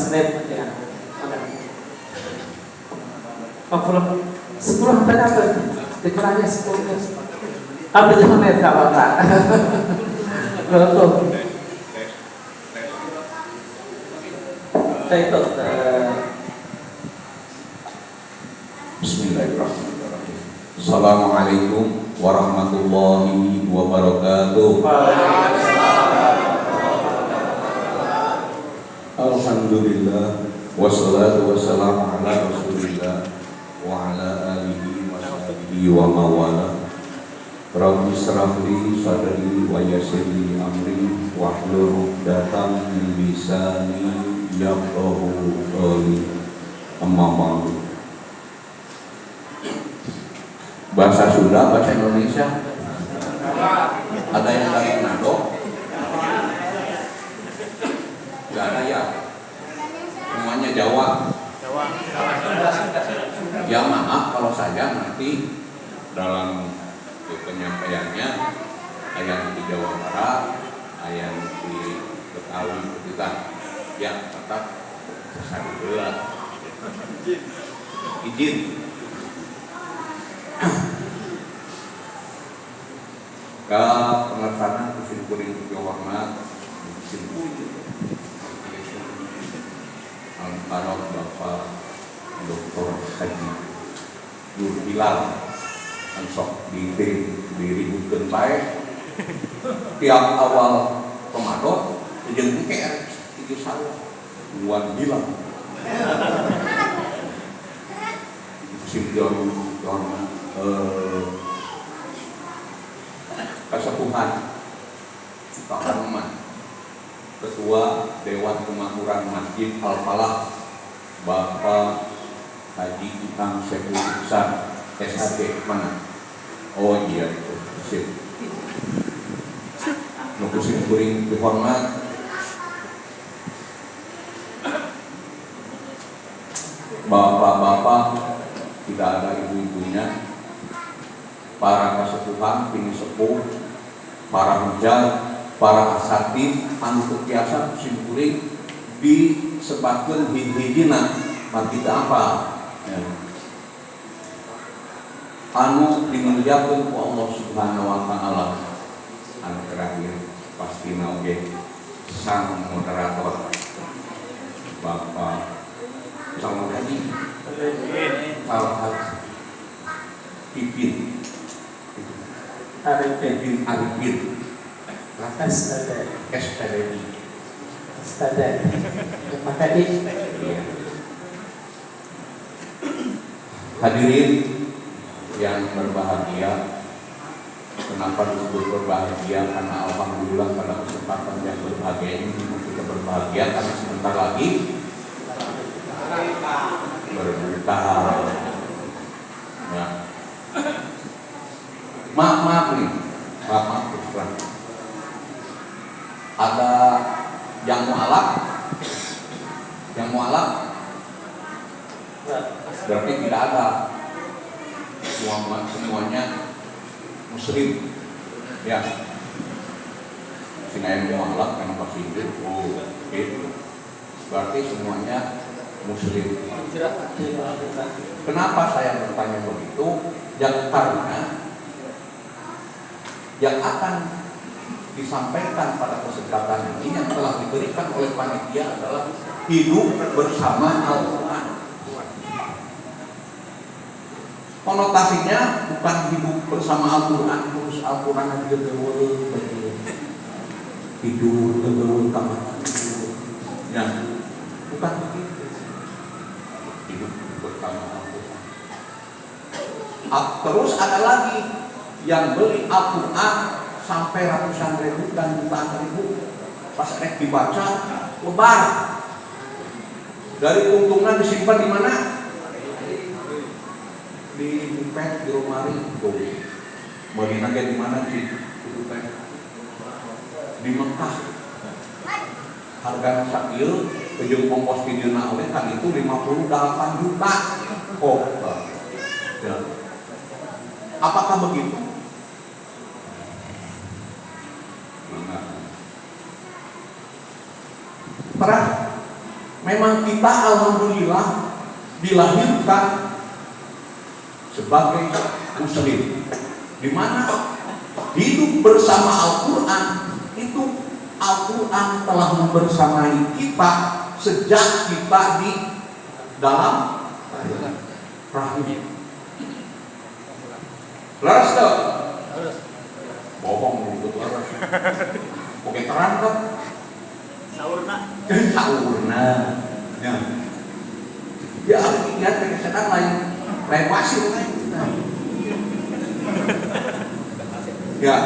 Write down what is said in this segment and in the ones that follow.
Snap ya. Apa 10 berapa? Dikurangi 10. Apa itu menit kalau tak? Betul. Itu. Bismillahirrahmanirrahim. Assalamualaikum warahmatullahi wabarakatuh. Alhamdulillah wassalatu wassalamu ala rasulillah wa ala alihi wa sahbihi wa mawala. Rabbi shrah li sadri wa yassir li amri wahlul 'uqdatam min lisani yafqahu qawli. Amma ba'du. Bahasa Sunda, bahasa Indonesia. Ada yang dari Manado? Gak ada ya? Semuanya Jawa. Ya maaf kalau saya nanti dalam penyampaiannya yang di Jawa Barat, yang di Betawi kita ya tetap saya belah. Izin. Ke pengertian kusin kuring Jawa Barat, kusin kuring. Antara Bapak Dr. Haji Nur Bilal ansok diributkeun bae tiap awal Ramadan jeung engke itu salah Wan Bilal simjon kasepuhan Pak Ketua Dewan Kemakmuran Masjid Al-Falah Bapak Haji Ikang Syekh Ihsan SHD mana? Oh iya itu sip. Nukusin kuring dihormat bapak-bapak, tidak ada ibu-ibunya, para kasepuhan, pini sepuh, para hujat, para asatid anu kekiasa kusin kuring disebutkan hiji-hijina mati apa ya. Anu dimuliakeun ku Allah Subhanahu wa taala. Anu terakhir pasti oge sang moderator Bapak Calon Haji Alhaj Pipin Arifin Ustadz, makasih. Hadirin yang berbahagia, kenapa disebut berbahagia? Karena alhamdulillah pada kesempatan yang berbahagia ini kita berbahagia karena sebentar lagi berbuka. Ya. Maaf nih, maaf terus. Ada yang mualaf berarti tidak ada, semuanya muslim ya. Sehingga yang mualaf karena pasti itu gitu. Berarti semuanya muslim. Kenapa saya bertanya begitu? Karena yang akan disampaikan pada kesempatan ini yang telah diberikan oleh panitia adalah hidup bersama Al-Quran. Konotasinya bukan hidup bersama Al-Quran terus Al-Quran aja tidur kamar ya, bukan begitu. Hidup bersama Al-Quran. Terus ada lagi yang beli Al-Quran sampai ratusan ribu dan jutaan ribu, pas dibaca lebar, dari untungnya disimpan di mana? Di pet di lemari tuh. Bagian di mana sih? Di Mekah. Harga sakil ujung ongkos videona oleh kan itu 58 juta. Oh, ya. Apakah begitu? Perang memang kita alhamdulillah dilahirkan sebagai muslim, di mana hidup bersama Al-Quran itu Al-Quran telah membersamai kita sejak kita di dalam rahim. Laras tuh? Bohong gitu laras. Oke terang kan? Saurna. Ya. Ya lihat kesehatan lain pasir lain. Ya.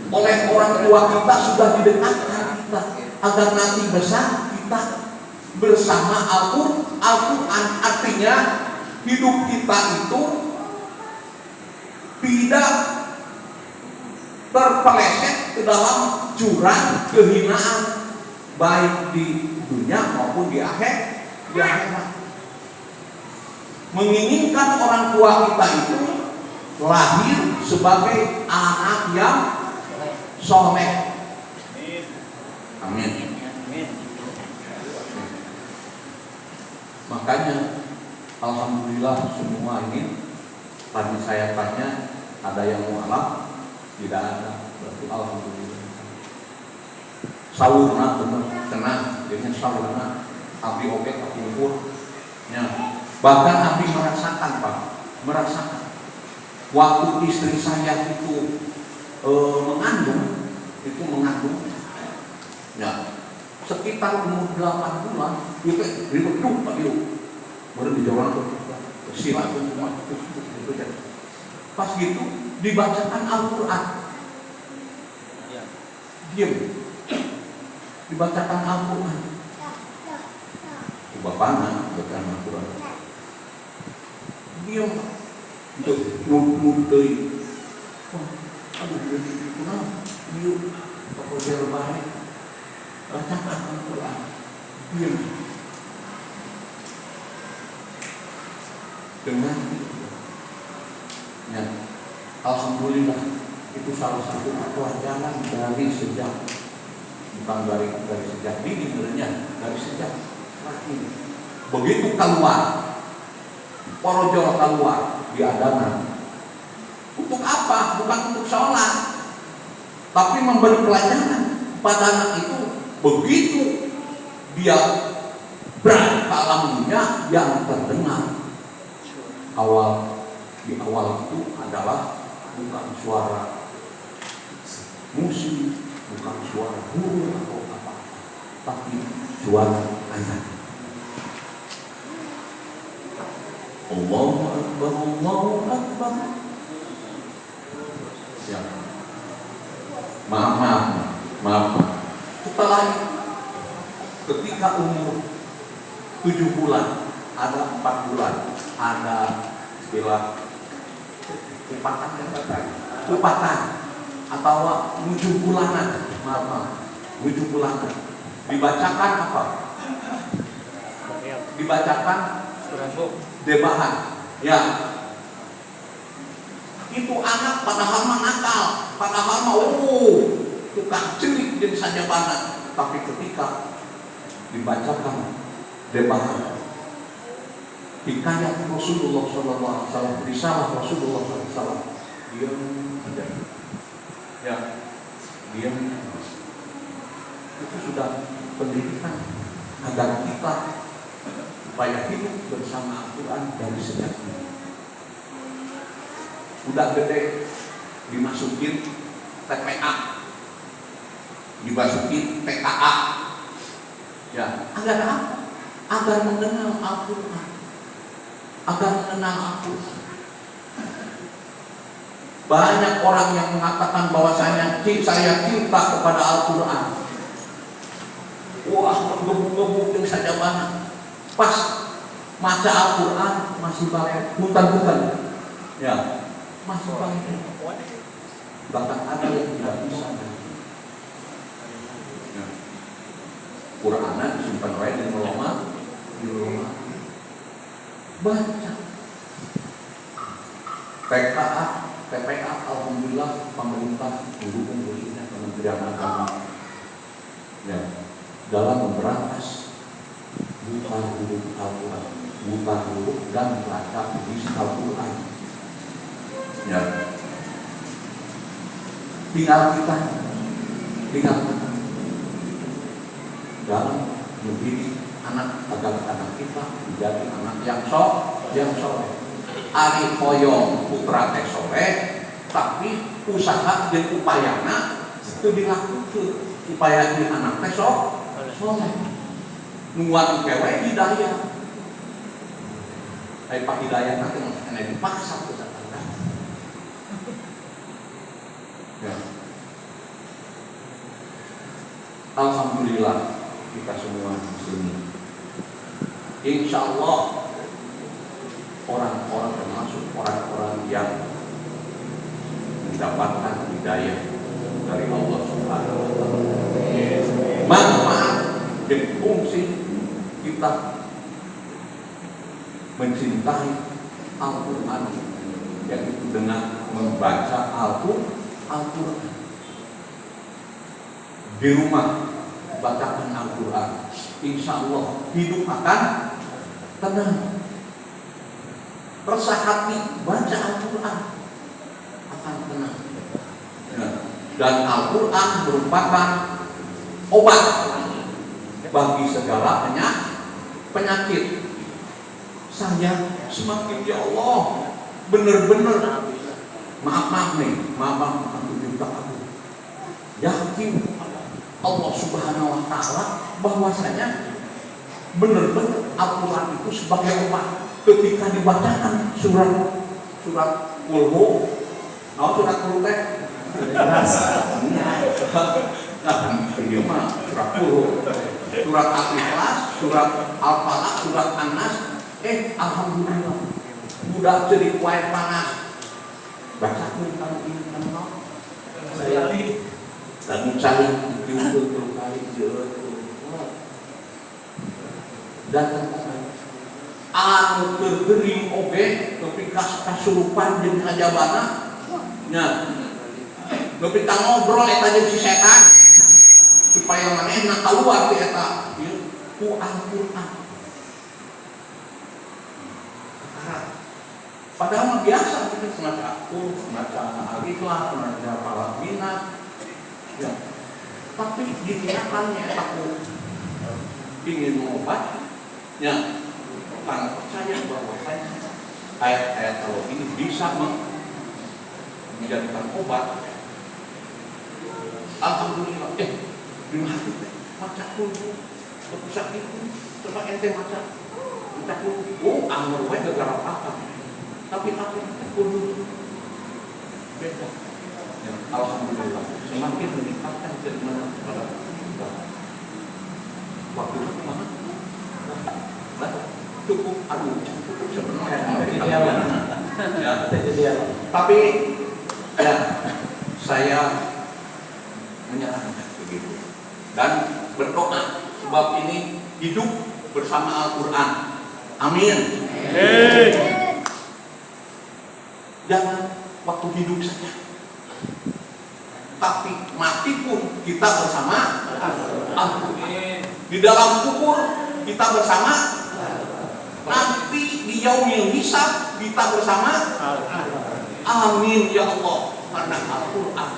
Oleh orang tua kita sudah didekatkan kita agar nanti besar kita bersama Al-Quran. Artinya hidup kita itu tidak terpeleset ke dalam jurang kehinaan baik di dunia maupun di akhirat. Menginginkan orang tua kita itu lahir sebagai anak yang soleh. Amin. Makanya alhamdulillah semua ini tadi saya tanya ada yang mualaf, tidak ada. Berarti alhamdulillah. Saurna benar, tenang, dengan saurna abdi oke tapi ukur. Ya. Bahkan abdi merasakan Pak, merasakan waktu istri saya itu mengandung, ya sekitar umur 8 bulan itu ribet tuh Pak Ibu, baru dijawab tuh sila tuh cuma gitu. Pas gitu dibacakan Al-Quran, diam, dibacakan Al-Quran, bapaknya bacaan Al-Quran, diam, untuk nutui, aduh dia kenal, dia pokok dia baik, bacakan Al-Quran, diam, dengan ya, alhamdulillah itu salah satu pelajaran dari sejak bukan dari sejak dini sebenarnya, dari sejak lahir. Begitu keluar porojol keluar diadakan untuk apa? Bukan untuk sholat, tapi memberi pelajaran pada anak itu. Begitu dia berada ke alam dunia yang terdengar di awal itu adalah bukan suara musik, bukan suara guru atau apa, tapi suara ayat. Allahu Akbar, Allahu Akbar. Ya. Maaf. Setelah ketika umur 7 bulan, ada 4 bulan, ada istilah kupatan atau 7 bulanan, maaf, 7 bulanan. Dibacakan apa? Dibacakan debahan. Ya. Itu anak padahal mah nakal, padahal mah tukang celik jadi saja banget. Tapi ketika dibacakan debahan, hikayat Rasulullah SAW, risalah Rasulullah SAW, diam saja. Ya, diam. Itu sudah pendidikan agar kita supaya hidup bersama Al-Quran dari sejak ini. Udah gede dimasukin TPA, dimasukin TKA. Ya, agar apa? Agar mengenal Al-Quran. Agar mengenal Al-Quran. Banyak orang yang mengatakan bahwasanya saya cinta kepada Al-Quran. Wah, ngebuk-ngebuk yang saja banget. Pas baca Al-Quran masih balik, bukan. Ya, masih balik. Bahkan ada yang tidak bisa. Ya. Quran disimpan di rumah, baca. TPA, alhamdulillah pemerintah mendukung khususnya Kementerian Agama. Ya, dalam memberantas buta huruf Al-Quran, buta huruf dan baca tulis Al-Quran. Ya, tinggal kita dalam mendidik anak agar anak kita menjadi anak yang soleh. Ari hoyong putra teh soleh, tapi usaha dan upayana itu dilakukan upaya di anak teh soleh. Nuan kewe hidayah. Pak hidayah nanti kena dipaksa ke sana. Ya. Alhamdulillah kita semua di sini. Insya Allah orang-orang termasuk orang-orang yang mendapatkan hidayah dari Allah Subhanahu wa Ta'ala. Manfaat dan fungsi kita mencintai Al-Quran, yaitu dengan membaca Al-Quran. Di rumah bacakan Al-Quran, insya Allah hidup akan tenang. Resah hati baca Al-Quran akan tenang. Dan Al-Quran merupakan obat bagi segala penyakit. Saya semakin ya Allah benar-benar maaf juga aku yakin Allah Subhanahu wa Ta'ala bahwasanya benar-benar Al-Quran itu sebagai obat. Ketika dibacakan surat Qul surat Qul teh ini mah surat Qul, surat Al-Ikhlas, surat Al-Falaq, surat An-Nas. Alhamdulillah budak jadi kuat panas baca Qul kalau ini kan saya dan mencari itu kali dan anu tergering oge tapi kasurupan jeung kajabana nya tapi kita ngobrol eta jeung si setan supaya manehna keluar ti eta ku Al-Qur'an. Padahal mah biasa kita semacam Al-Ikhlas, semacam Al-Bina ya. Tapi diniatannya aku ingin mengobat ya, karena percaya bahwa ayat-ayat Allah ini bisa menjadikan obat. Alhamdulillah. Di hati baca dulu. Berpusat itu coba ente baca dulu. Amor wae gegara apa. Tapi aku dulu beda. Ya, alhamdulillah. Semakin meningkatkan keimanan kepada Allah. Waktu itu mana? Cukup sebenarnya. Ya. Tapi ya saya menyarankan begitu dan berdoa sebab ini hidup bersama Al-Quran. Amin. Jangan waktu hidup saja, tapi mati pun kita bersama Al-Quran. Di dalam kubur kita bersama, nanti di yaumil hisab kita bersama. Amin ya Allah, karena Al-Quran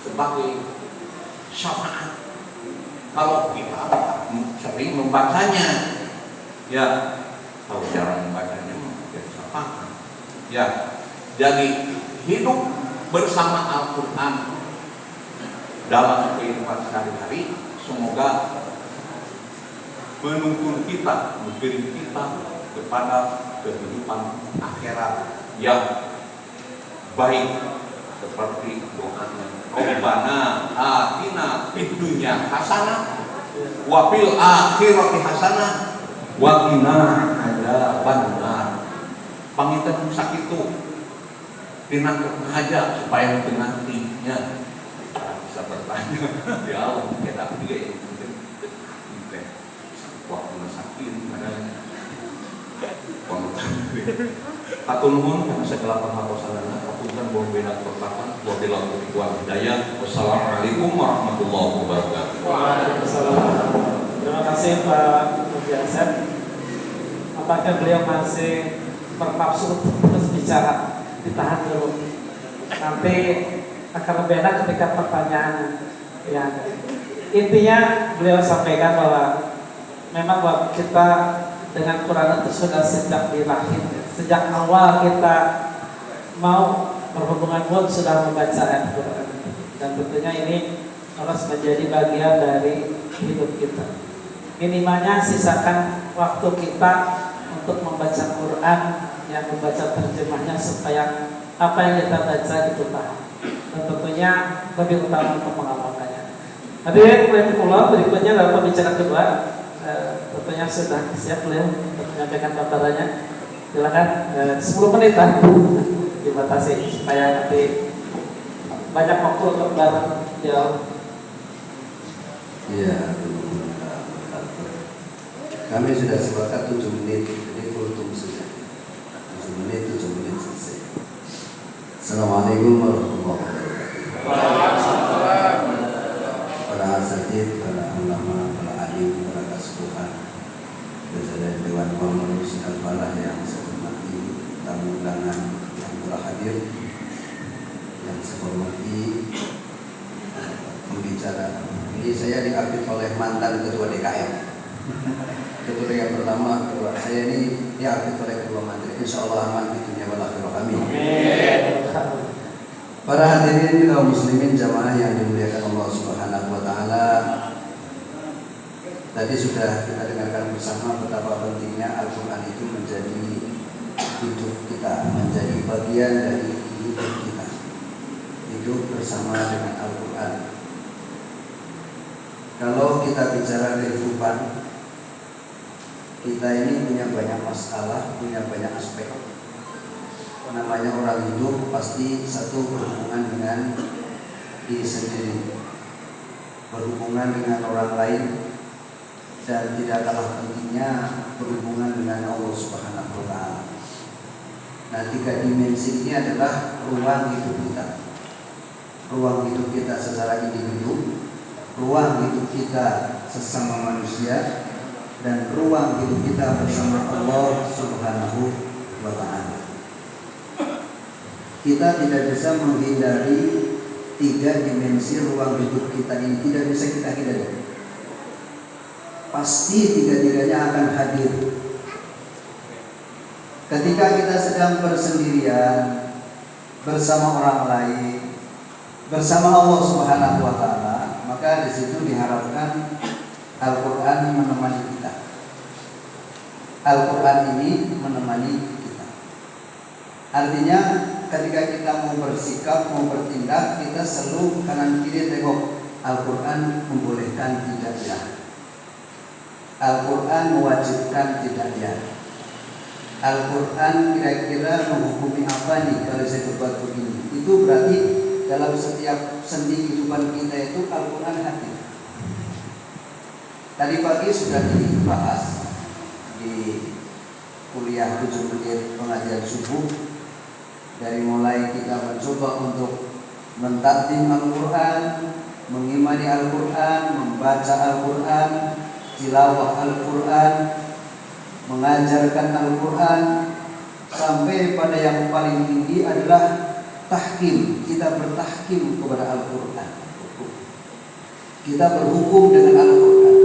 sebagai syafaat. Kalau kita sering membacanya, ya kalau jarang membacanya jadi syafaat. Ya, jadi hidup bersama Al-Quran dalam kehidupan sehari-hari, semoga menuntun kita, mengirim kita kepada kehidupan akhirat yang baik, seperti doanya Rabbana atina fid dunya hasanah wa fil akhirati hasanah wa qina adzabannar. Panginten sakitu dina aja supaya nantinya bisa bertanya ya Allah kita dia waktu sakit ada atur nuhun karena segala penghapusanana apunten boh beda perkataan wa billahi taufiq wal hidayah. Wassalamualaikum warahmatullahi wabarakatuh. Waalaikumsalam. Terima kasih Pak Mujassem. Apakah beliau masih bermaksud terus bicara? Ditahan dulu. Nanti akan lebih enak ketika pertanyaan yang intinya beliau sampaikan bahwa memang bahwa kita dengan Quran itu sudah sejak dilahir, sejak awal kita mau berhubungan pun sudah membaca ayat Quran, dan tentunya ini harus menjadi bagian dari hidup kita. Minimalnya sisakan waktu kita untuk membaca Quran, yang membaca terjemahnya supaya apa yang kita baca itu paham, dan tentunya lebih utama untuk mengamalkannya. Hadirin rahimakumullah, berikutnya adalah pembicara kedua. Tentunya sudah siap beliau untuk menyampaikan paparannya. Silakan 10 menit dibatasi supaya nanti banyak waktu untuk bareng jauh. Iya, kami sudah sepakat 7 menit, jadi kultum saja. 7 menit selesai. Assalamualaikum warahmatullahi wabarakatuh. Para asatid, para ulama, para alim, para kesepuhan, dan Dewan Pengurus Al-Falah yang saya hormati, tamu undangan yang telah hadir, yang saya hormati pembicara. Ini saya diapit oleh mantan ketua DKM. Ketua yang pertama, kedua saya ini diapit oleh kedua menteri. Insya Allah aman di dunia wal akhirah. Amin. Para hadirin kaum muslimin jamaah yang dimuliakan Allah Subhanahu wa taala. Tadi sudah kita dengarkan bersama betapa pentingnya Al-Qur'an itu menjadi hidup kita, menjadi bagian dari hidup kita. Hidup bersama dengan Al-Qur'an. Kalau kita bicara kehidupan, kita ini punya banyak masalah, punya banyak aspek. Namanya orang hidup pasti satu berhubungan dengan diri sendiri, berhubungan dengan orang lain, dan tidak kalah pentingnya berhubungan dengan Allah Subhanahu wa taala. Nah, 3 dimensi ini adalah ruang hidup kita. Ruang hidup kita secara individu, ruang hidup kita sesama manusia, dan ruang hidup kita bersama Allah Subhanahu wa taala. Kita tidak bisa menghindari 3 dimensi ruang hidup kita ini, tidak bisa kita hindari. Pasti 3-tiganya akan hadir. Ketika kita sedang bersendirian bersama orang lain, bersama Allah Subhanahu wa taala, maka di situ diharapkan Al-Qur'an menemani kita. Al-Qur'an ini menemani kita. Artinya ketika kita mau bersikap, mau bertindak, kita selalu kanan kiri tengok. Al-Qur'an membolehkan tidak ya. Al-Qur'an mewajibkan tidak ya. Al-Qur'an kira-kira menghukumi apa nih kalau saya berbuat begini. Itu berarti dalam setiap sendi kehidupan kita itu Al-Qur'an hadir. Tadi pagi sudah dibahas di kuliah 7 menit pengajian subuh. Dari mulai kita mencoba untuk mentakdim Al-Qur'an, mengimani Al-Qur'an, membaca Al-Qur'an, tilawah Al-Qur'an, mengajarkan Al-Qur'an, sampai pada yang paling tinggi adalah tahkim. Kita bertahkim kepada Al-Qur'an. Kita berhukum dengan Al-Qur'an.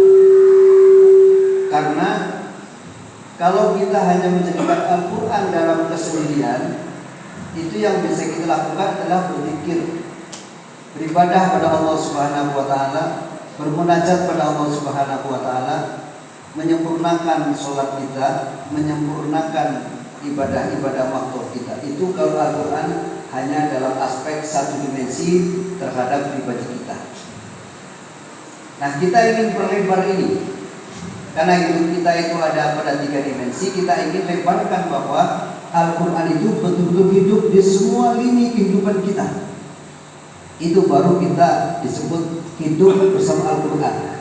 Karena kalau kita hanya menjadikan Al-Qur'an dalam kesendirian, itu yang bisa kita lakukan adalah berzikir, beribadah pada Allah Subhanahu wa taala, bermunajat pada Allah Subhanahu wa taala, menyempurnakan sholat kita, menyempurnakan ibadah-ibadah makhluk kita. Itu kalau Al-Qur'an hanya dalam aspek 1 dimensi terhadap pribadi kita. Nah, kita ingin perlebar ini. Karena hidup kita itu ada pada 3 dimensi, kita ingin lebarkan bahwa Al-Qur'an itu betul-betul hidup di semua lini kehidupan kita. Itu baru kita disebut hidup bersama Al-Qur'an.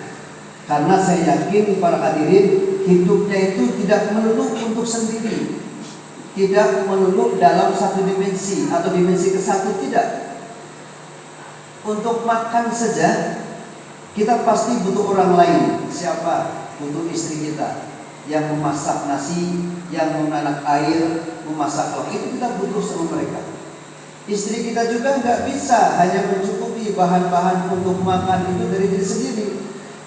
Karena saya yakin para hadirin, hidupnya itu tidak melulu untuk sendiri, tidak melulu dalam 1 dimensi atau dimensi ke-1, tidak. Untuk makan saja Kita pasti butuh orang lain. Siapa? Butuh istri kita yang memasak nasi, yang menanak air, memasak lauk. Itu kita butuh sama mereka. Istri kita juga nggak bisa hanya mencukupi bahan-bahan untuk makan itu dari diri sendiri.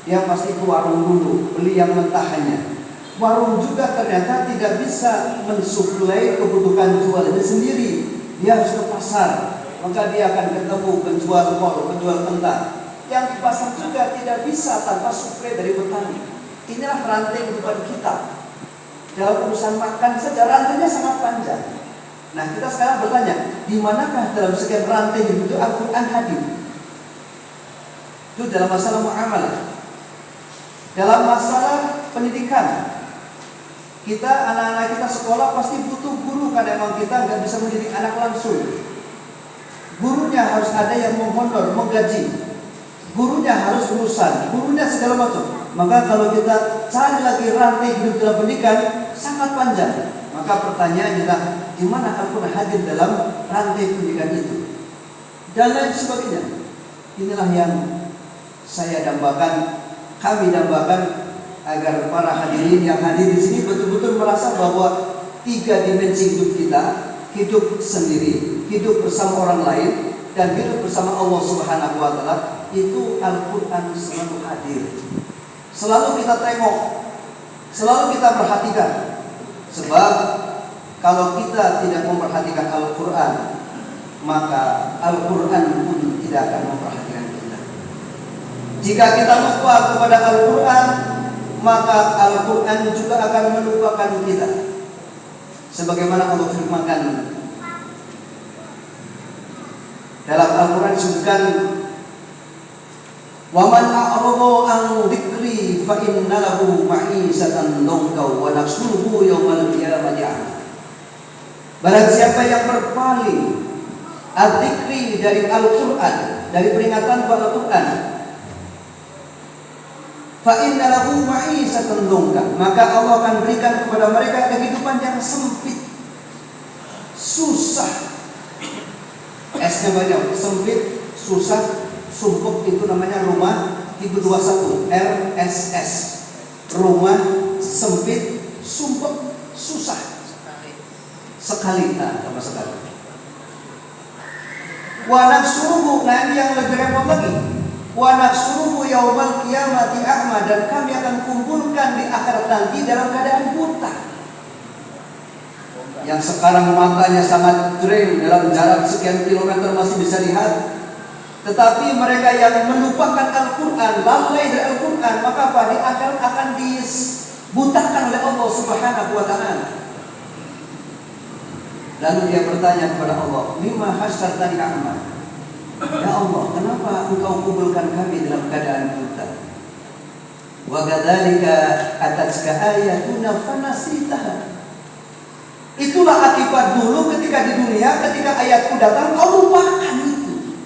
Dia pasti ke warung dulu, beli yang mentahannya. Warung juga ternyata tidak bisa mensuplai kebutuhan jualnya sendiri. Dia harus ke pasar, maka dia akan ketemu penjual kol, penjual kentang. Yang di pasar juga tidak bisa tanpa suplai dari petani. Inilah rantai kehidupan kita. Dalam urusan makan saja rantainya sangat panjang. Nah, kita sekarang bertanya, di manakah dalam sekian rantai hidup itu Al-Quran hadir? Itu dalam masalah muamalah, dalam masalah pendidikan. Kita, anak-anak kita sekolah pasti butuh guru, karena memang kita nggak bisa mendidik anak langsung. Gurunya harus ada yang menghonor, menggaji. Gurunya harus lulusan, gurunya segala macam. Maka kalau kita cari lagi rantai hidup dalam pendidikan sangat panjang. Maka pertanyaannya adalah, di mana Al-Quran hadir dalam rantai pendidikan itu? Dan lain sebagainya. Inilah yang saya dambakan, kami dambakan, agar para hadirin yang hadir di sini betul-betul merasa bahwa 3 dimensi hidup kita, hidup sendiri, hidup bersama orang lain, dan hidup bersama Allah Subhanahu wa Ta'ala, itu Al-Quran selalu hadir. Selalu kita tengok, selalu kita perhatikan. Sebab kalau kita tidak memperhatikan Al-Quran, maka Al-Quran pun tidak akan memperhatikan kita. Jika kita lupa kepada Al-Quran, maka Al-Quran juga akan melupakan kita. Sebagaimana Allah firmankan dalam Al-Quran disebutkan, "Wa man a'rada an dzikri fa inna lahu ma'isatan dhanka wa nahsyuruhu yaumal qiyamati a'ma." Barang siapa yang berpaling adzikri dari Al-Quran, dari peringatan pada Al-Quran, fa inna lahu ma'isatan dhanka, maka Allah akan berikan kepada mereka kehidupan yang sempit, susah. S-nya banyak, sempit, susah, sumpuk, itu namanya rumah tipe 21, RSS. Rumah sempit, sumpuk, susah. Sekali, nah sama sekali. Wa nahsyuruhu, nah ini yang lebih repot lagi. Wa nahsyuruhu yaumal qiyamati a'ma, dan kami akan kumpulkan di akhirat nanti dalam keadaan buta. Yang sekarang matanya sangat jering, dalam jarak sekian kilometer masih bisa lihat. Tetapi mereka yang melupakan Al-Quran, lalai dari Al-Quran, maka apa? Di akhirat akan dibutakan oleh Allah Subhanahu wa Ta'ala. Lalu dia bertanya kepada Allah, "Lima hasyartani a'ma?" Ya Allah, kenapa engkau kumpulkan kami dalam keadaan buta? Wa kadzalika atatka ayatuna fanasitaha. Itulah akibat dulu ketika di dunia, ketika ayatku datang kau lupakan itu.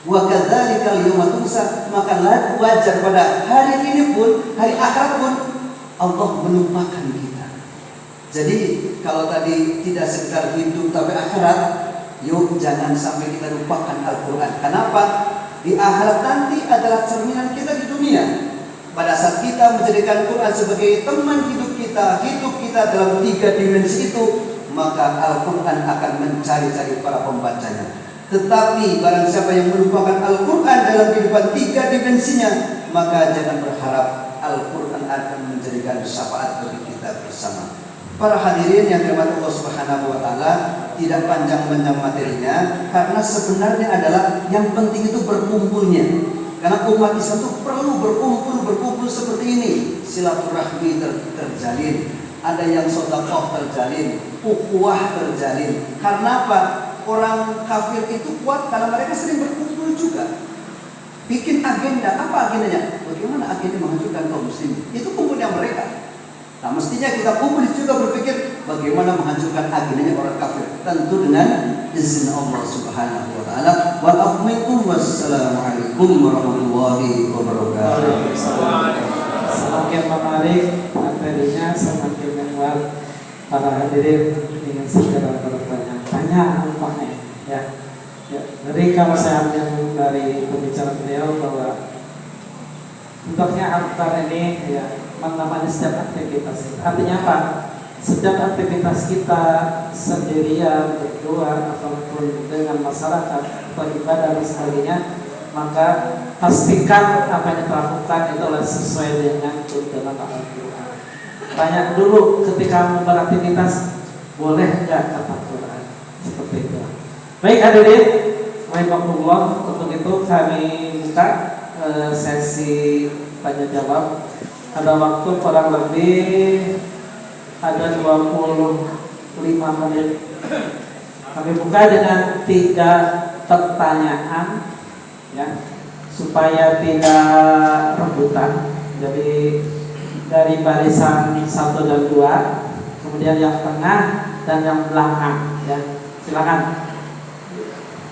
Wa kadzalika al-yawma tunsa, maka wajar pada hari ini pun, hari akhirat pun Allah melupakan kita. Jadi kalau tadi tidak sekedar hidup tapi akhirat, yuk jangan sampai kita lupakan Al-Quran. Kenapa? Di akhirat nanti adalah cerminan kita di dunia. Pada saat kita menjadikan Quran sebagai teman hidup kita dalam 3 dimensi itu, maka Al-Quran akan mencari-cari para pembacanya. Tetapi barang siapa yang melupakan Al-Quran dalam kehidupan 3 dimensinya, maka jangan berharap Al-Quran akan menjadikan syafaat bagi kita bersama. Para hadirin yang dirahmati Allah Subhanahu wa Ta'ala, tidak panjang-panjang materinya, karena sebenarnya adalah yang penting itu berkumpulnya. Karena umat Islam itu perlu berkumpul seperti ini. Silaturahmi terjalin, ada yang sedekah terjalin, ukhuwah terjalin. Karena apa? Orang kafir itu kuat karena mereka sering berkumpul juga. Bikin agenda, apa agendanya? Bagaimana agenda menghancurkan kaum muslimin? Itu kumpulnya mereka. Nah, mestinya kita kumpul juga berpikir bagaimana menghancurkan agendanya orang kafir. Tentu dengan izin Allah Subhanahu wa Ta'ala. Wassalamualaikum warahmatullahi wabarakatuh. Semakin menarik materinya, semakin menguat para hadirin dengan segera bertanya-tanya nampaknya. Ya. Dari kalau saya ambil dari pembicaraan beliau bahwa Bentuknya Al-Quran ini ya namanya setiap aktivitas. Artinya apa? Setiap aktivitas kita sendirian, berdua ataupun dengan masyarakat atau ibadah dan sebagainya, maka pastikan apa yang kita lakukan itu adalah sesuai dengan tuntunan Al-Quran. Tanya dulu ketika beraktivitas, boleh nggak kata Quran? Seperti itu. Baik hadirin, Waalaikumsalam. Untuk itu kami buka sesi tanya jawab. Ada waktu kurang lebih ada 25 menit. Kami buka dengan 3 pertanyaan ya, supaya tidak rebutan. Jadi dari barisan 1 dan 2, kemudian yang tengah dan yang belakang ya. Silakan.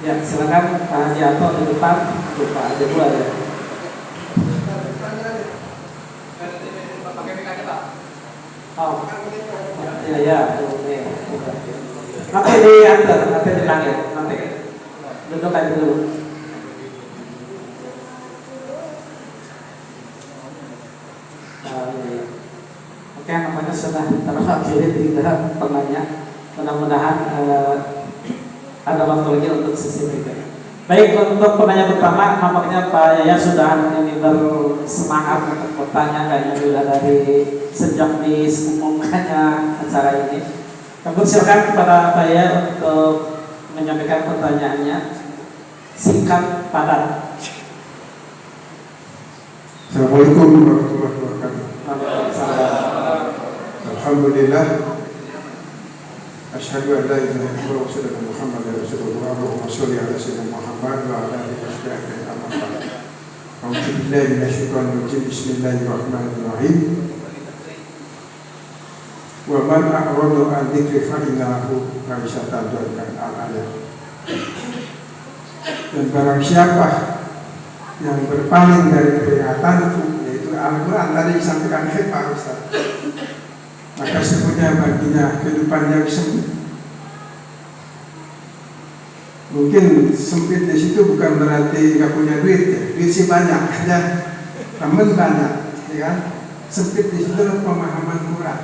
Ya, silakan Pak Hajianto di depan. Lupa ada 2 ya. Oh, ya, oke. Nanti diantar, nanti dipanggil, nanti duduk aja dulu. Oke, namanya sudah terwakili 3 penanya. Mudah-mudahan ada waktu lagi untuk sesi berikutnya. Baik, untuk penanya pertama, nampaknya Pak Yaya sudah ini bersemangat untuk bertanya, kayaknya sudah dari sejak diumumkannya acara ini. Kami silakan kepada Pak Yaya untuk menyampaikan pertanyaannya, singkat padat. Assalamualaikum warahmatullahi wabarakatuh. Alhamdulillah. Asyhadu an la ilaha illallah wa asyhadu anna Muhammadar Rasulullah. Allahumma shalli ala sayyidina Muhammad wa ala alihi wa sahbihi amma ba'd. A'udzu billahi minasyaitonir rajim. Bismillahirrahmanirrahim. Wa man a'rada an dzikri fa innahu ma'isatan dhankan al-ayat. Dan barang siapa yang berpaling dari peringatanku, yaitu Al-Quran, tadi disampaikan Pak Ustaz, maka sebenarnya baginya kehidupan yang sempit. Mungkin sempit di situ bukan berarti nggak punya duit ya. Duit sih banyak, ada teman banyak, ya kan? Sempit di situ pemahaman Quran.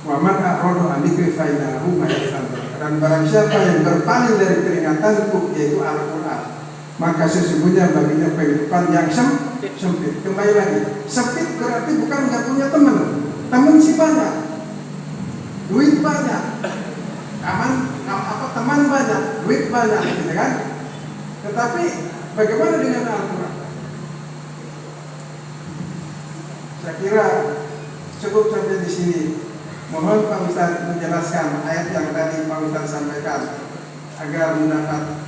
Wa man a'rada an dzikri fa innahu ma'isatan. Dan barang siapa yang berpaling dari peringatanku, yaitu Al-Quran, maka sesungguhnya baginya kehidupan yang sempit. Kembali lagi, sempit berarti bukan nggak punya teman. Teman sih banyak, duit banyak, teman banyak, duit banyak, gitu kan? Tetapi bagaimana dengan Al-Quran? Saya kira cukup sampai di sini. Mohon Pak Ustaz menjelaskan ayat yang tadi Pak Ustaz sampaikan agar mendapat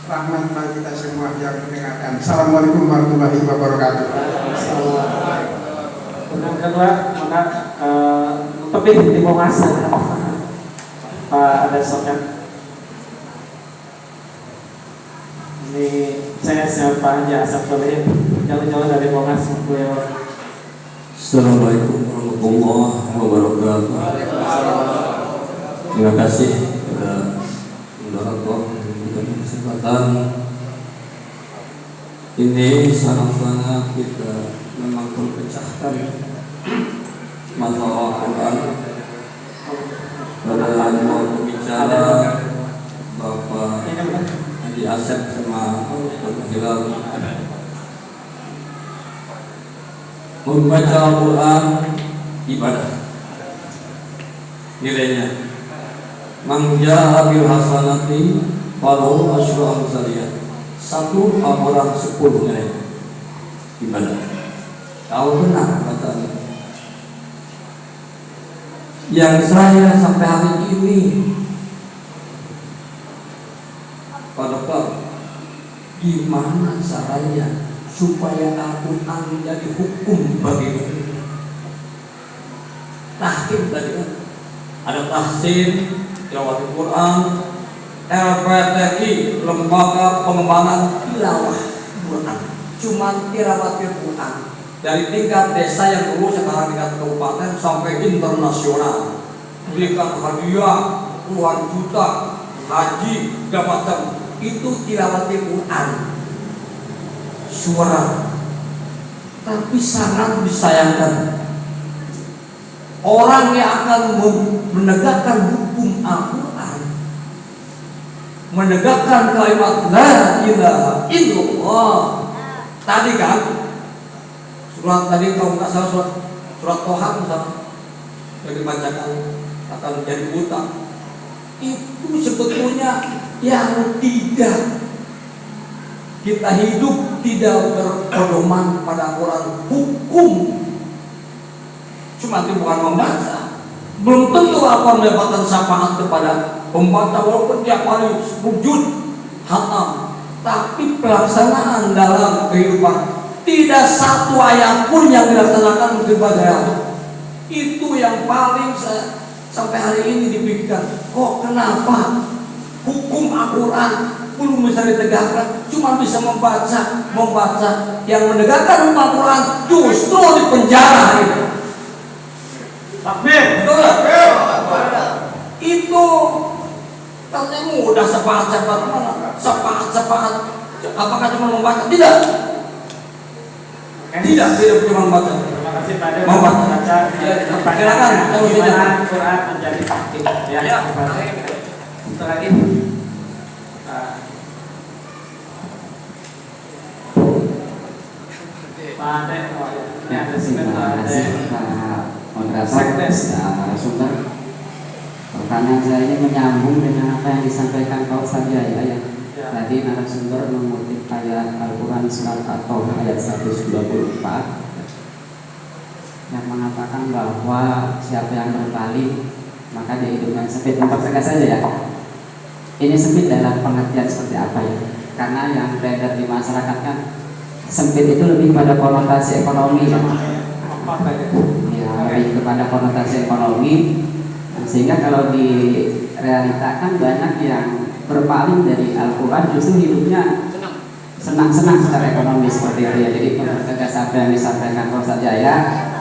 rahmat bagi kita semua yang mendengarkan. Assalamualaikum warahmatullahi wabarakatuh. Yang kedua, maka lebih di bawah Pak ada sokan. Ini saya siapa aja asal boleh jauh-jauh dari Monas beliau. Assalamualaikum warahmatullahi wabarakatuh. Terima kasih kepada moderator memberikan kesempatan. Ini sangat-sangat kita memang terpecahkan masalah Quran. Pada mau berbicara Bapak Haji Asep sama Bapak Hilal, membaca Al-Quran ibadah, nilainya mangja bil hasanati walau asyru amsaliyah, 1 amalan 10 nilai ibadah. Kalau benar katanya, yang saya sampai hari ini Pak Dokter, gimana caranya supaya Al-Quran menjadi hukum bagi kita? Tahkim tadi kan ada tahsin tilawah Quran, LPTI lembaga pengembangan tilawah Quran, cuma tilawah Quran dari tingkat desa yang dulu sekarang tingkat kabupaten sampai internasional, berikan hadiah puluhan juta, haji dapat itu tilawah Quran. Suara tapi sangat disayangkan orang yang akan menegakkan hukum Al-Quran, menegakkan kalimat la ilaha illallah. Tadi kan surat tadi kalau nggak salah surat Toha misalnya yang dibacakan akan menjadi utang, itu sebetulnya yang tidak kita hidup tidak berpedoman pada Quran hukum. Cuma itu bukan membaca, belum tentu akan mendapatkan syafaat kepada pembaca walaupun tiap hari sujud hatam, tapi pelaksanaan dalam kehidupan tidak satu ayat pun yang dilaksanakan kepada itu yang paling saya sampai hari ini dipikirkan. Kok kenapa hukum Al-Quran belum bisa ditegakkan, cuma bisa membaca yang menegakkan hukum Al-Quran justru di penjara itu. Takbir. Betul. Itu katanya mudah sepakat apakah cuma membaca? Tidak cuma membaca. Terima kasih Pak Ade. Membaca. Silakan. Gimana Quran menjadi taktik ya? Setelah ini Pak Ade, ini ada sebentar Pak Ade. Narasumber. Pertanyaan saya ini menyambung dengan apa yang disampaikan Pak Ustaz Yahya ya. Tadi narasumber mengutip ayat Al-Quran surat At-Taubah ayat 124 yang mengatakan bahwa siapa yang berpaling maka dia hidupkan sempit. Mempertegas saja ya. Ini sempit dalam pengertian seperti apa ya? Karena yang beredar di masyarakat kan sempit itu lebih pada konotasi ekonomi ya. Lebih kepada konotasi ekonomi, sehingga kalau direalitakan banyak yang berpaling dari Al-Quran justru hidupnya senang-senang secara ekonomi seperti itu ya. Jadi mempertegas apa yang disampaikan Pak Ustaz Jaya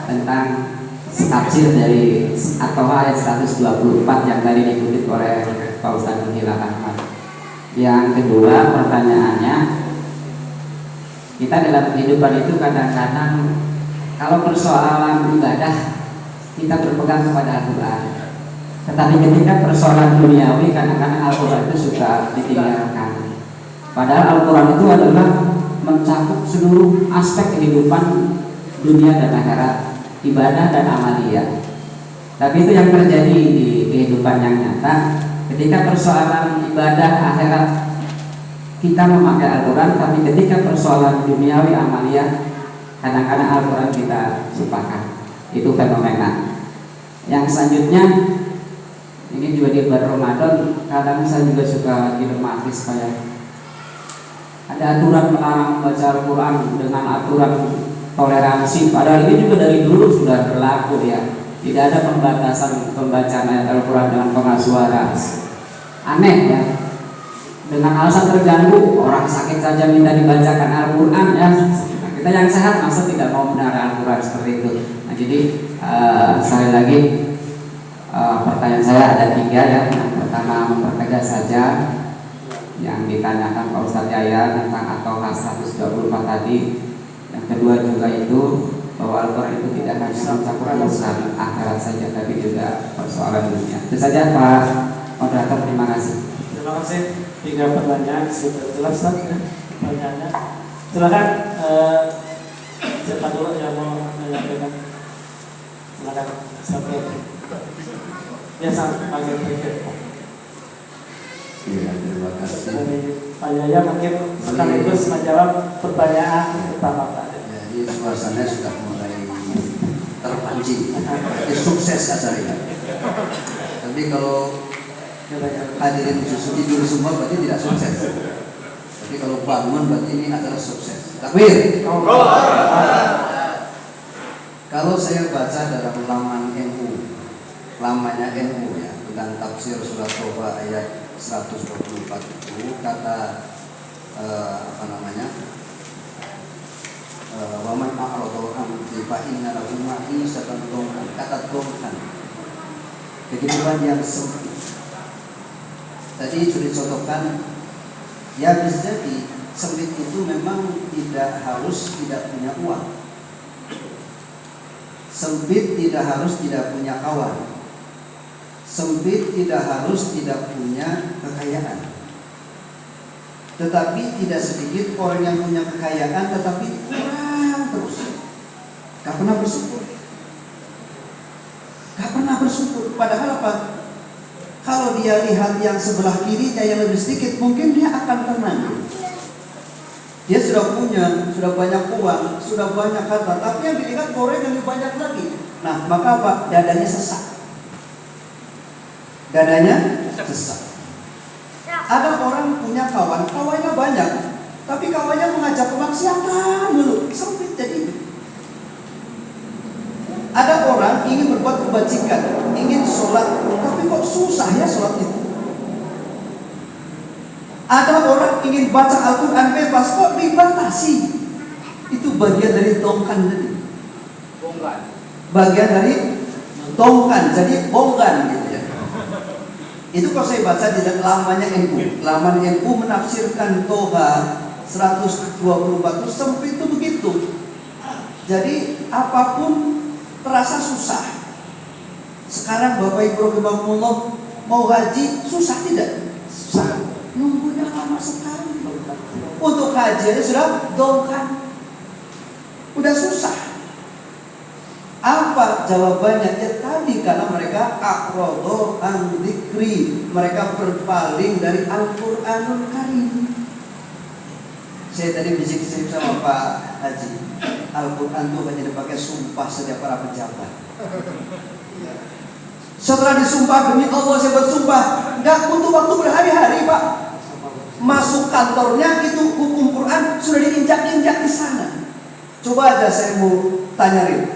tentang tafsir dari atau ayat 124 yang tadi dikutip oleh Pak Ustaz Muhyiddin Ahmad. Yang kedua pertanyaannya, kita dalam kehidupan itu kadang-kadang kalau persoalan ibadah kita berpegang kepada Al-Quran, tetapi ketika persoalan duniawi kadang-kadang Al-Quran itu suka ditinggalkan. Padahal Al-Quran itu adalah mencakup seluruh aspek kehidupan dunia dan akhirat, ibadah dan amaliyah. Tapi itu yang terjadi di kehidupan yang nyata. Ketika persoalan ibadah akhirat kita memakai Al-Quran, tapi ketika persoalan duniawi amaliyah kadang-kadang Al-Quran kita lupakan. Itu fenomena. Yang selanjutnya, ini juga di bulan Ramadan, kadang saya juga suka dilematis supaya ada aturan melarang membaca Al-Quran dengan aturan toleransi. Padahal ini juga dari dulu sudah berlaku ya. Tidak ada pembatasan pembacaan ayat Al-Quran dengan pengeras suara. Aneh ya. Dengan alasan terganggu, orang sakit saja minta dibacakan Al-Quran ya. Kita yang sehat masa tidak mau benar Al-Quran seperti itu. Nah, jadi sekali lagi pertanyaan saya ada 3 ya. Yang pertama mempertegas saja yang ditanyakan Pak Ustaz Yahya tentang At-Taubah 124 tadi. Yang kedua juga itu bahwa Al-Quran itu tidak hanya mencakup urusan akhirat saja, tapi juga persoalan dunia. Itu saja Pak Moderator, terima kasih. Terima kasih. 3 pertanyaan sudah jelas kan ya, pertanyaannya. Silakan siapa dulu yang mau menyampaikan? Silakan sampai. Ya sampai panggil berikut. Ya, terima kasih. Dari Pak Yahya mungkin sekaligus menjawab pertanyaan pertama Pak. Jadi suasana sudah mulai terpancing. Sukses acaranya. Tapi kalau hadirin justru tidur semua berarti tidak sukses. Tapi kalau bangun berarti ini adalah sukses. Takbir. Kalau saya baca dalam laman NU, lamanya NU ya, tentang tafsir surat Taubah ayat 124 itu kata wa man a'rada an fa inna lahu ma'isatan dhankan, kata dhankan, kehidupan yang sempit. Tadi sudah dicontohkan, ya bisa jadi sempit itu memang tidak harus tidak punya uang, Sempit tidak harus tidak punya kawan. Sempit tidak harus tidak punya kekayaan. Tetapi tidak sedikit orang yang punya kekayaan tetapi kurang terus. Gak pernah bersyukur. Gak pernah bersyukur. Padahal apa? Kalau dia lihat yang sebelah kirinya yang lebih sedikit, mungkin dia akan tenang. Dia sudah punya, sudah banyak uang, sudah banyak harta, tapi yang dilihat orang yang lebih banyak lagi. Nah, maka apa? Dadanya sesak. Dadanya sesak. Ada orang punya kawan, kawannya banyak, tapi kawannya mengajak kemaksiatan dulu, sempit jadi. Ada orang ingin berbuat kebajikan, ingin sholat, tapi kok susah ya sholat itu. Ada orang ingin baca Al-Quran bebas, kok dibatasi. Itu bagian dari tongkan tadi. Bagian dari tongkan, jadi bongkan gitu ya. Itu kalau saya baca di lamanya NU. Laman NU menafsirkan Toha 124 itu sempit itu begitu. Jadi apapun terasa susah. Sekarang Bapak Ibu rahimahumullah mau haji susah tidak? Susah. Nunggunya lama sekali. Untuk haji aja sudah dongkan. Udah susah. Apa jawabannya? Ya tadi karena mereka aqradu an dzikri, mereka berpaling dari Al-Qur'anul Karim. Saya tadi bisik-bisik sama Pak Haji, Al-Quran itu hanya dipakai sumpah saja para pejabat. Setelah disumpah demi Allah saya bersumpah, nggak butuh waktu berhari-hari Pak. Masuk kantornya itu hukum Quran sudah diinjak-injak di sana. Coba aja saya mau tanyain,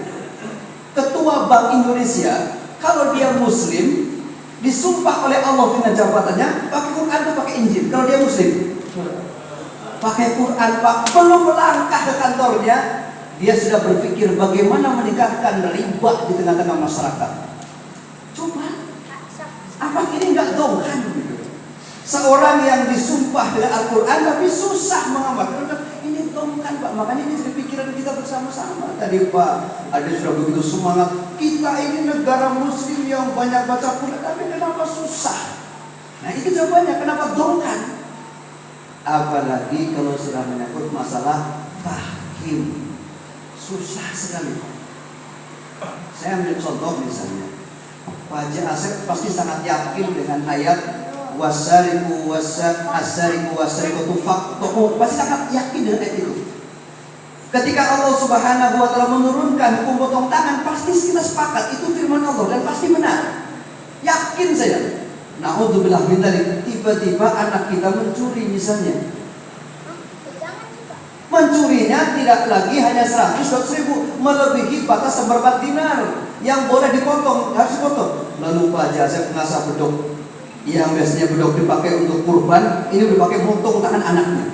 Ketua Bank Indonesia kalau dia Muslim disumpah oleh Allah dengan jabatannya pakai Quran atau pakai Injil? Kalau dia Muslim pakai Quran Pak, belum melangkah ke kantornya dia sudah berpikir bagaimana meningkatkan riba di tengah-tengah masyarakat. Coba, apa ini nggak dongkan? Seorang yang disumpah dengan Al-Quran tapi susah mengamalkan, ini dongkan Pak. Makanya ini jadi pikiran kita bersama-sama. Tadi Pak ada sudah begitu semangat, kita ini negara Muslim yang banyak baca Quran, tapi kenapa susah? Nah itu jawabannya, kenapa dongkan? Apalagi kalau sudah menyangkut masalah tahkim, susah sekali. Saya ambil contoh misalnya, Pak Haji Asep pasti sangat yakin dengan ayat wasariku wasariku faktohu, pasti sangat yakin dengan ayat itu. Ketika Allah Subhanahu wa Ta'ala menurunkan hukum potong tangan, pasti kita sepakat itu firman Allah dan pasti benar. Yakin saya. Na'udzubillah min dzalik. Tiba-tiba anak kita mencuri misalnya. Mencurinya tidak lagi hanya 100.000, melebihi batas seperempat dinar yang boleh dipotong, harus dipotong. Lalu Pak Haji Asep ngasah bedok yang biasanya bedok dipakai untuk kurban, ini dipakai motong tangan anaknya.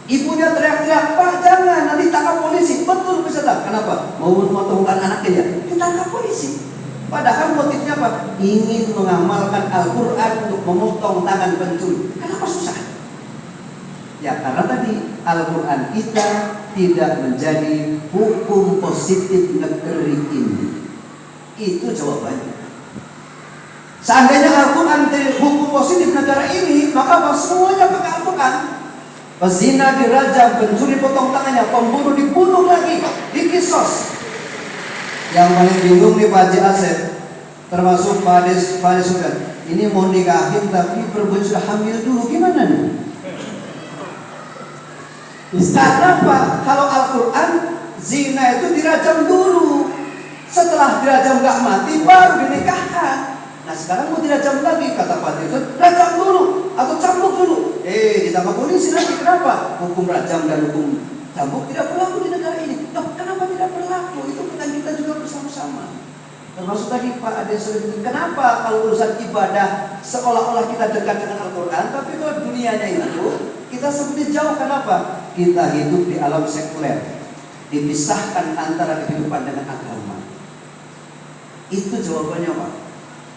Ibunya teriak-teriak, Pak jangan, nanti tangkap polisi. Betul peserta. Kenapa? Mau memotong tangan anaknya ya? Ditangkap polisi. Padahal motifnya apa? Ingin mengamalkan Al-Quran untuk memotong tangan pencuri. Kenapa susah? Ya karena tadi Al-Quran kita tidak menjadi hukum positif negeri ini. Itu jawabannya. Seandainya Al-Quran menjadi hukum positif negara ini, maka semuanya pakai Al-Quran. Pezina dirajam, pencuri potong tangannya, pembunuh dibunuh lagi, dikisos. Yang paling bingung nih Pak Haji Asep, termasuk Pak Ades sudah. Ini mau nikahin tapi perempuan sudah hamil dulu, gimana nih? Karena Pak, kalau Al-Quran zina itu dirajam dulu. Setelah dirajam gak mati baru dinikahkan. Nah sekarang mau dirajam lagi, kata Pak Haji, rajam dulu atau cambuk dulu. Ditangkap polisi nanti. Kenapa? Hukum rajam dan hukum cambuk tidak berlaku di negara ini. Kenapa tidak berlaku? Itu pertanyaan kita juga bersama-sama. Termasuk tadi Pak Ade sudah. Kenapa kalau urusan ibadah seolah-olah kita dekat dengan Al-Quran, tapi kalau dunianya itu kita seperti jauh. Kenapa? Kita hidup di alam sekuler, dipisahkan antara kehidupan dengan agama. Itu jawabannya Pak.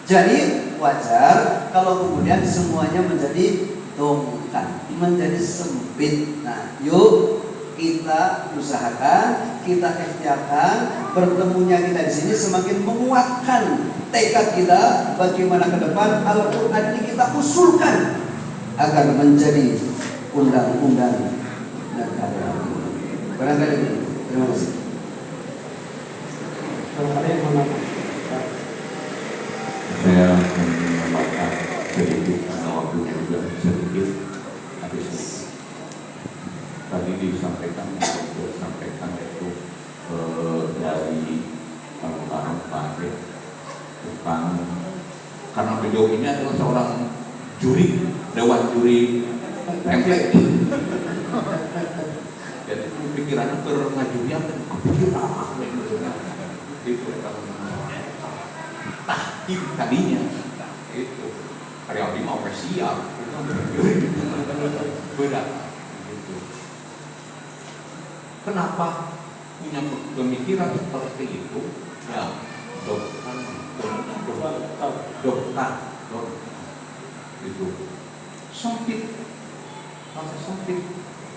Jadi wajar kalau kemudian semuanya menjadi dongkan, menjadi sempit. Nah, yuk kita usahakan, kita ikhtiarkan, bertemunya kita di sini semakin menguatkan tekad kita bagaimana ke depan Al-Quran ini kita usulkan agar menjadi undang-undang negara. Barangkali itu. Terima kasih. Saya menambahkan sedikit karena waktunya juga sedikit habis. Tadi disampaikan itu dari Pak Fatih tentang karena beliau ini adalah seorang juri, dewan juri MPK. Jadi pikirannya terngajurnya itu tahkim tadinya itu karya mau siap itu beda gitu. Kenapa punya pemikiran seperti itu? Ya, dokter itu sempit, rasa sempit.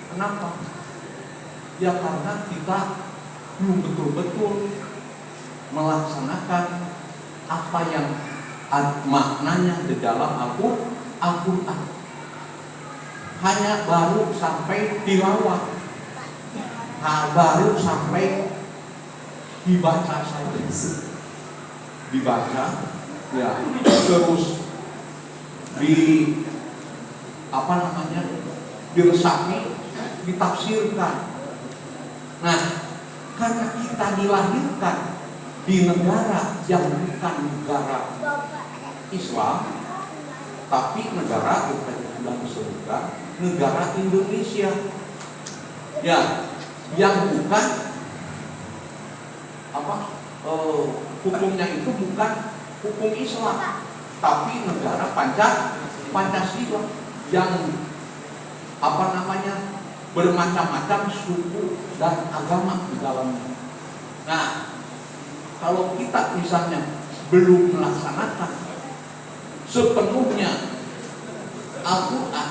Kenapa? Ya karena kita belum betul-betul melaksanakan apa yang maknanya di dalam Al-Quran. Hanya baru sampai tilawah, baru sampai dibaca saja, dibaca, ya terus diresapi, ditafsirkan. Nah, karena kita dilahirkan di negara yang bukan negara Islam, tapi negara kita sudah disebutkan negara Indonesia, ya, yang bukan hukumnya itu bukan hukum Islam, tapi negara Pancasila yang bermacam-macam suku dan agama di dalamnya. Nah, kalau kita misalnya belum melaksanakan sepenuhnya Al-Quran,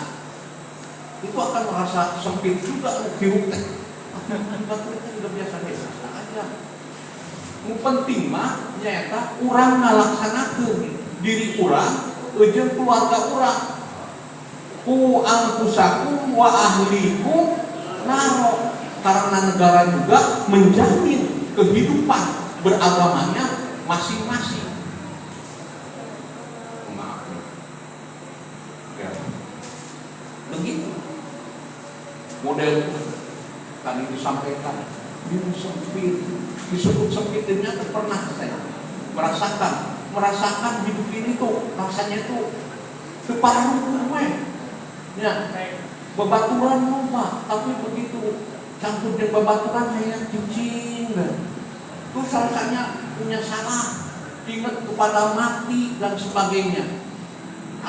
itu akan merasa sempit juga hirupnya. Kita udah biasa-biasa aja. Yang penting mah nyata urang ngalaksanakeun diri urang jeung keluarga urang. Ku anfusakum wa ahlikum naro, karena negara juga menjamin kehidupan beragamanya masing-masing. Maaf. Ya. Begitu. Model tadi disampaikan, ini sempit, disebut sempit, ternyata pernah saya merasakan hidup ini tuh rasanya tuh separuh rumah. Ya, bebaturan lupa, tapi begitu campur dengan bebaturan hanya cicing dan terus rasanya punya salah, ingat kepada mati dan sebagainya.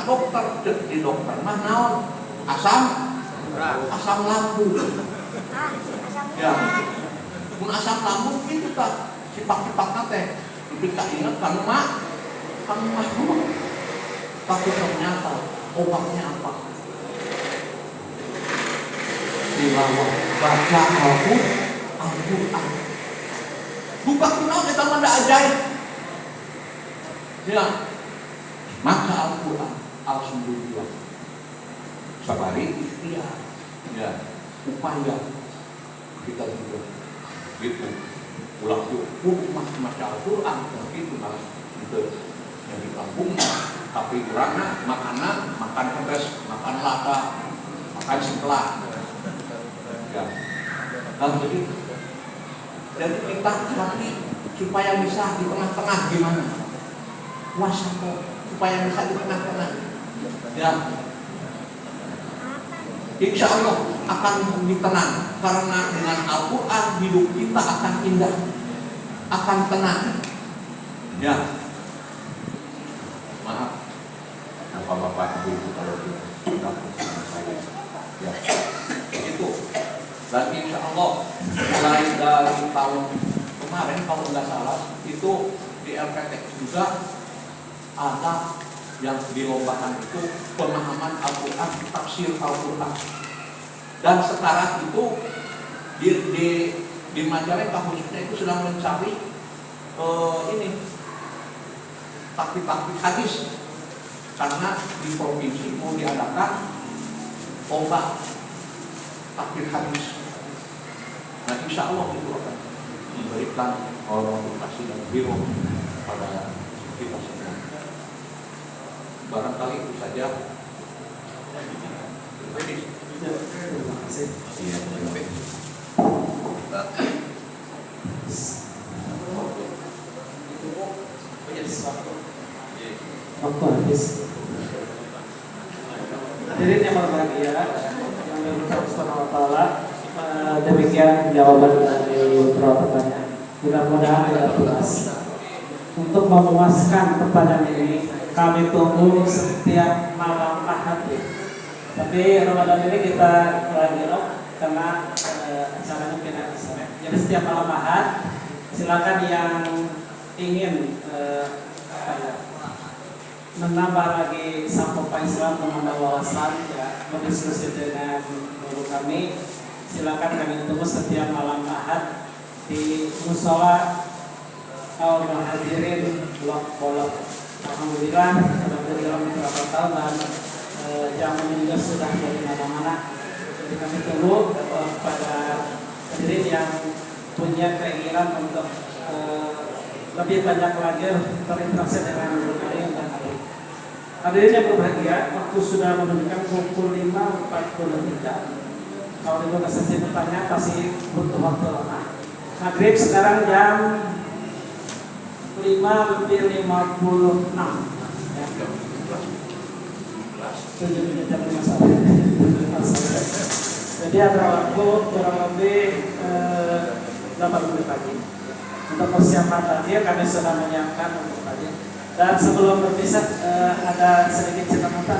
Dokter di dokter mah naon? Asam lambung. Ya, pun asam lambung itu tak sipak-sipak teh. Tapi tak ingat kamu mah tapi ternyata obatnya apa? Tilawah, baca Al-Quran. Buka kunaon eta mah ajaib. Ya, maka Al-Quran alhamdulillah. Sabari ikhtiar. Ya, upaya kita juga gitu. Ulah tuh maca Al-Quran begitu malah gitu. Yang di kampung tapi kurangnya makan pedas, makan lada, makan sebelah. Ya. Nah, jadi kita nanti supaya bisa di tengah-tengah gimana? Wasako supaya bisa di tengah-tengah. Ya. Insya Allah akan ditenang karena dengan Al-Quran hidup kita akan indah, akan tenang. Ya. Maaf, bapak-bapak ibu kalau sudah bersama saya. Ya. Itu. Dan insya Allah mulai dari tahun kemarin kalau nggak salah itu di LPTEK juga ada yang dilombakan itu pemahaman Al-Quran, tafsir Al-Quran. Dan sekarang itu di Majalengka khususnya itu sedang mencari ini taktik-taktik hadis, karena di provinsi mau diadakan lomba taktik hadis. Nah, insya Allah itu akan memberikan orientasi dan biro pada kita semua. Barangkali itu saja. Terima kasih. Iya, terima kasih. Waktu habis. Hadirin yang berbahagia, yang Allah Subhanahu wa taala, demikian jawaban dari beberapa pertanyaan. Mudah-mudahan tidak puas. Untuk memuaskan pertanyaan ini, kami tunggu setiap malam Ahad. Tapi Ramadan ini kita lagi karena acaranya pindah ke sana. Jadi setiap malam Ahad, silakan yang ingin menambah lagi sampai Islam, menambah wawasan, ya, berdiskusi dengan guru kami. Silakan kami tunggu setiap malam Ahad di musola Al-Muhajirin Blok Bolok. Alhamdulillah sudah berjalan beberapa tahun dan jamunya juga sudah dari mana-mana. Jadi kami tunggu pada hadirin yang punya keinginan untuk lebih banyak lagi berinteraksi dengan guru kami dan ahli. Hadirin yang berbahagia, waktu sudah menunjukkan pukul 5.43. Kalau ibu sesi bertanya pasti butuh waktu lama. Maghrib sekarang jam 5:56. Ya. 7 menit jam 5 sampai. Jadi ada waktu kurang lebih 8 menit lagi. Untuk persiapan tadi kami sudah menyiapkan untuk tadi. Dan sebelum berpisah ada sedikit cerita.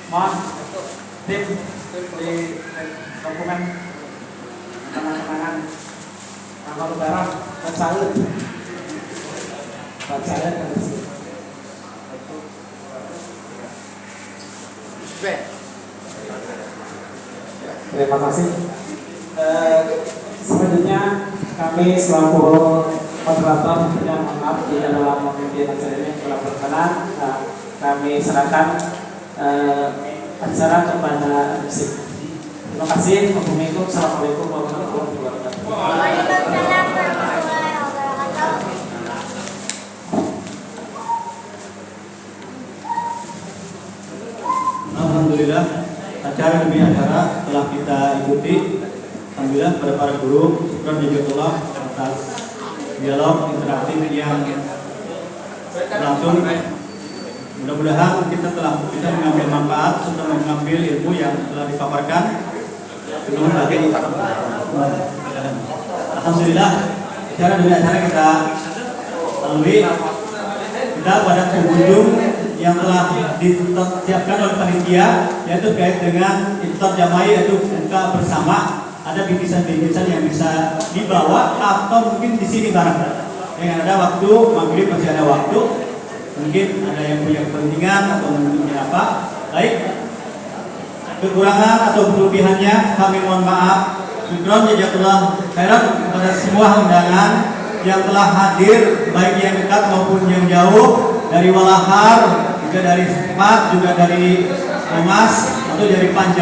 Mohon tim di dokumen kenang-kenangan tanggal lebaran salut buat saya dan istri. Terima kasih. Selanjutnya kami selaku moderator yang maaf di dalam memimpin acara ini telah berkenan. Kami serahkan acara kepada musik. Terima kasih. Assalamualaikum warahmatullahi wabarakatuh. Waalaikumsalam warahmatullahi wabarakatuh. Alhamdulillah, acara demi acara telah kita ikuti. Alhamdulillah pada para guru, syukur jazakallah atas dialog interaktif yang langsung. Mudah-mudahan kita mengambil manfaat serta mengambil ilmu yang telah dipaparkan. Alhamdulillah, acara demi acara kita lalui. Kita pada pengunjung yang telah disiapkan oleh panitia, yaitu terkait dengan iftar jamaah, yaitu buka bersama. Ada bingkisan-bingkisan yang bisa dibawa atau mungkin di sini bareng. Yang ada waktu maghrib masih ada waktu. Mungkin ada yang punya kepentingan atau mungkin apa. Baik, kekurangan atau kelebihannya kami mohon maaf. Syukron jazakallah khairan kepada semua undangan yang telah hadir, baik yang dekat maupun yang jauh, dari Walahar, juga dari Sepat, juga dari Momas atau dari Panjang.